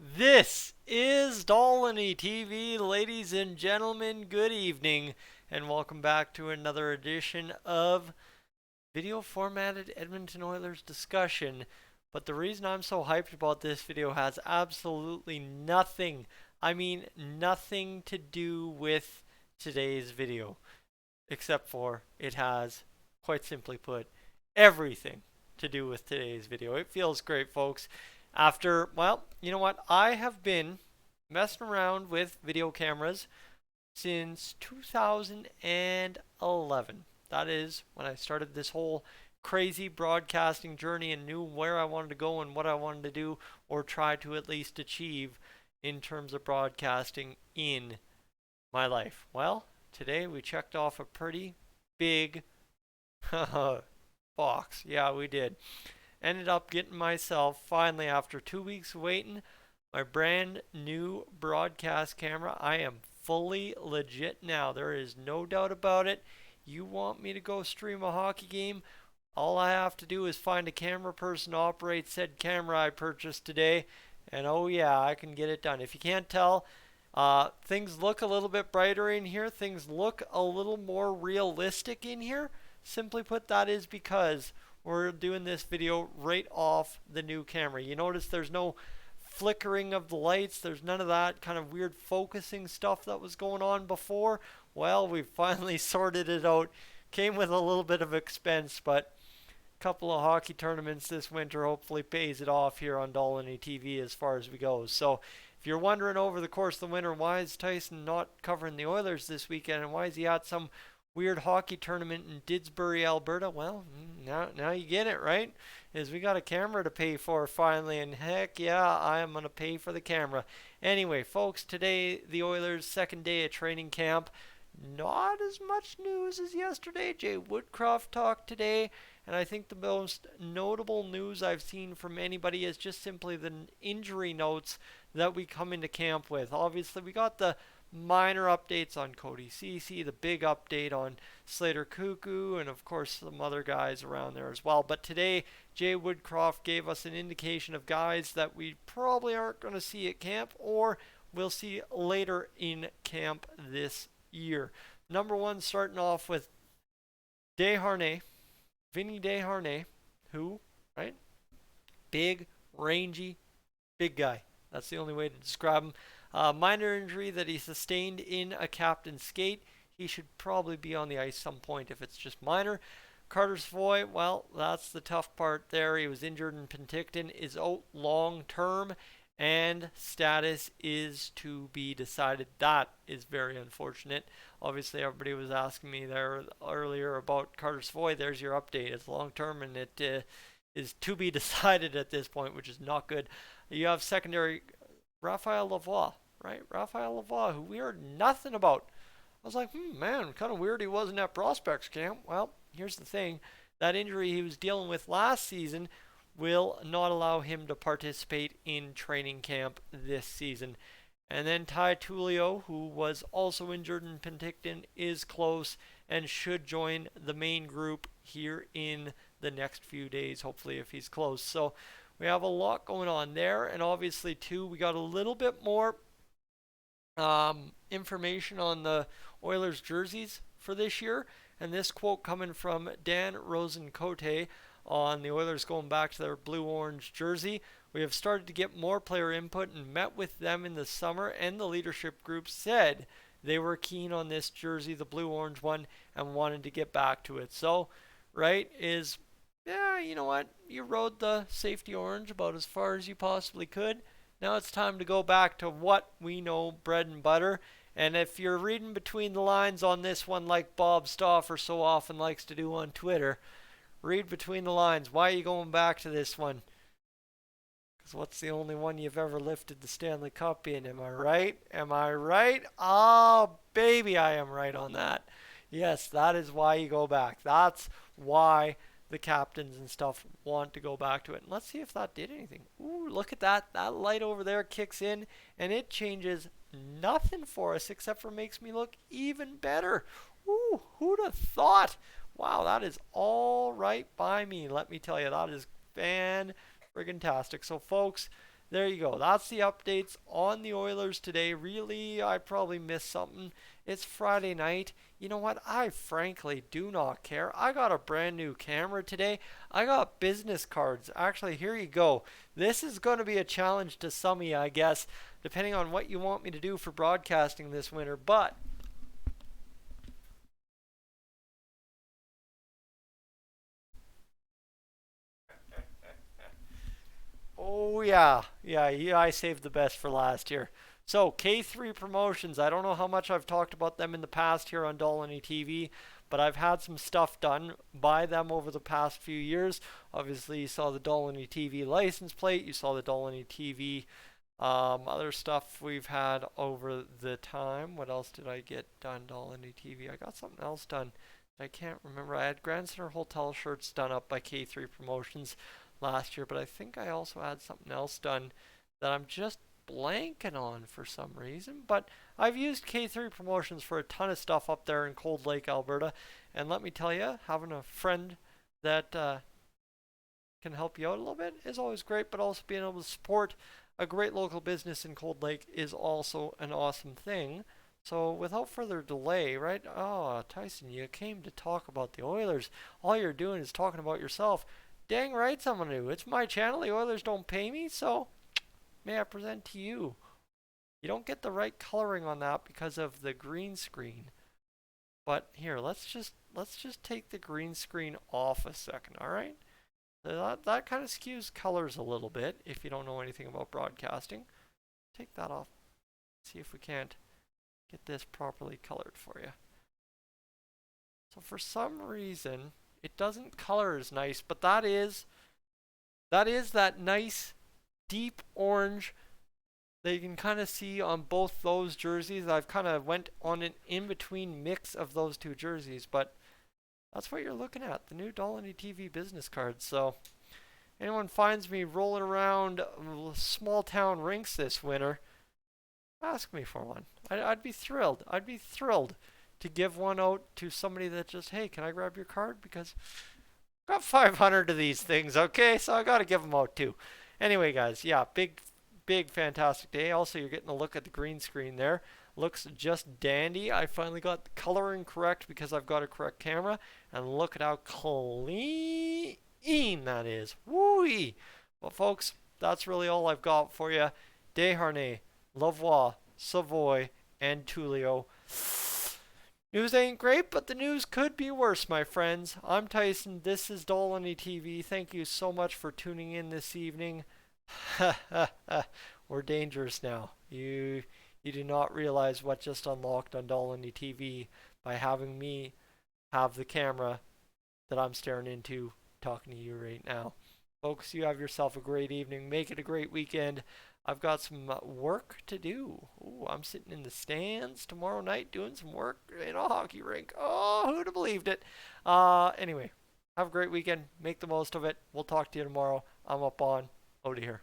This is Dolynny TV, ladies and gentlemen. Good evening, and welcome back to another edition of video formatted Edmonton Oilers discussion. But the reason I'm so hyped about this video has absolutely nothing, I mean nothing to do with today's video, except for it has, quite simply put, everything to do with today's video. It feels great, folks. After, well, you know what? I have been messing around with video cameras since 2011. That is when I started this whole crazy broadcasting journey and knew where I wanted to go and what I wanted to do, or try to at least achieve in terms of broadcasting in my life. Well, today we checked off a pretty big box. Yeah, we did. Ended up getting myself, finally, after 2 weeks waiting, my brand new broadcast camera. I am fully legit now. There is no doubt about it. You want me to go stream a hockey game? All I have to do is find a camera person to operate said camera I purchased today, and oh yeah, I can get it done. If you can't tell, things look a little bit brighter in here. Things look a little more realistic in here. Simply put, that is because we're doing this video right off the new camera. You notice there's no flickering of the lights. There's none of that kind of weird focusing stuff that was going on before. Well, we finally sorted it out. Came with a little bit of expense, but a couple of hockey tournaments this winter hopefully pays it off here on Dolynny TV as far as we go. So if you're wondering over the course of the winter, why is Tyson not covering the Oilers this weekend, and why is he at some weird hockey tournament in Didsbury, Alberta? Well, now you get it, right? Is we got a camera to pay for finally, and heck yeah, I am going to pay for the camera. Anyway, folks, today the Oilers' second day of training camp. Not as much news as yesterday. Woodrcoft talked today, and I think the most notable news I've seen from anybody is just simply the injury notes that we come into camp with. Obviously, we got the minor updates on Cody Ceci, the big update on Slater Cuckoo, and of course some other guys around there as well. But today, Woodrcoft gave us an indication of guys that we probably aren't going to see at camp, or we'll see later in camp this year. Number one, starting off with Desharnais, Vinny Desharnais, who, right? Big, rangy, big guy. That's the only way to describe him. Minor injury that he sustained in a captain's skate. He should probably be on the ice some point if it's just minor. Carter Savoie, well, that's the tough part there. He was injured in Penticton, is out long term, and status is to be decided. That is very unfortunate. Obviously, everybody was asking me there earlier about Carter Savoie. There's your update. It's long term, and it is to be decided at this point, which is not good. You have secondary Raphael Lavoie, right? Raphael Lavoie, who we heard nothing about. I was like, man, kind of weird he wasn't at prospects camp. Well, here's the thing. That injury he was dealing with last season will not allow him to participate in training camp this season. And then Tullio, who was also injured in Penticton, is close and should join the main group here in the next few days, hopefully, if he's close. So we have a lot going on there, and obviously, too, we got a little bit more information on the Oilers jerseys for this year. And this quote coming from Dan Rosencote on the Oilers going back to their blue-orange jersey. We have started to get more player input and met with them in the summer, and the leadership group said they were keen on this jersey, the blue-orange one, and wanted to get back to it. So, right, is, yeah, you know what? You rode the safety orange about as far as you possibly could. Now it's time to go back to what we know, bread and butter. And if you're reading between the lines on this one, like Bob Stauffer so often likes to do on Twitter, read between the lines. Why are you going back to this one? Because what's the only one you've ever lifted the Stanley Cup in? Am I right? Am I right? Oh, baby, I am right on that. Yes, that is why you go back. That's why the captains and stuff want to go back to it. And let's see if that did anything. Ooh, look at that. That light over there kicks in, and it changes nothing for us except for makes me look even better. Ooh, who'd have thought? Wow, that is all right by me. Let me tell you, that is fan-friggin-tastic. So, folks, there you go. That's the updates on the Oilers today. Really, I probably missed something. It's Friday night. You know what? I frankly do not care. I got a brand new camera today. I got business cards. Actually, here you go. This is going to be a challenge to some of you, I guess, depending on what you want me to do for broadcasting this winter. But oh yeah, I saved the best for last year. So K3 Promotions, I don't know how much I've talked about them in the past here on Dolynny TV, but I've had some stuff done by them over the past few years. Obviously, you saw the Dolynny TV license plate, you saw the Dolynny TV other stuff we've had over the time. What else did I get done, Dolynny TV? I got something else done. I can't remember. I had Grand Center Hotel shirts done up by K3 Promotions last year, but I think I also had something else done that I'm just blanking on for some reason. But I've used K3 Promotions for a ton of stuff up there in Cold Lake, Alberta. And let me tell you, having a friend that can help you out a little bit is always great, but also being able to support a great local business in Cold Lake is also an awesome thing. So without further delay, right? Oh, Tyson, you came to talk about the Oilers. All you're doing is talking about yourself. Dang right, someone new. It's my channel. The Oilers don't pay me, so may I present to you. You don't get the right coloring on that because of the green screen. But here, let's just take the green screen off a second, all right? So that kind of skews colors a little bit if you don't know anything about broadcasting. Take that off. See if we can't get this properly colored for you. So for some reason, it doesn't color as nice, but that nice deep orange that you can kind of see on both those jerseys. I've kind of went on an in-between mix of those two jerseys, but that's what you're looking at, the new Dolynny TV business cards. So anyone finds me rolling around small town rinks this winter, ask me for one. I'd be thrilled. I'd be thrilled to give one out to somebody that just, hey, can I grab your card? Because I've got 500 of these things, okay? So I got to give them out too. Anyway, guys, yeah, big, fantastic day. Also, you're getting a look at the green screen there. Looks just dandy. I finally got the coloring correct because I've got a correct camera. And look at how clean that is. Woo-wee. Well, folks, that's really all I've got for you. Desharnais, Lavoie, Savoie, and Tullio. News ain't great, but the news could be worse, my friends. I'm Tyson. This is Dolynny TV. Thank you so much for tuning in this evening. We're dangerous now. You do not realize what just unlocked on Dolynny TV by having me have the camera that I'm staring into talking to you right now. Folks, you have yourself a great evening. Make it a great weekend. I've got some work to do. Ooh, I'm sitting in the stands tomorrow night doing some work in a hockey rink. Oh, who'd have believed it? Anyway, have a great weekend. Make the most of it. We'll talk to you tomorrow. I'm up on out of here.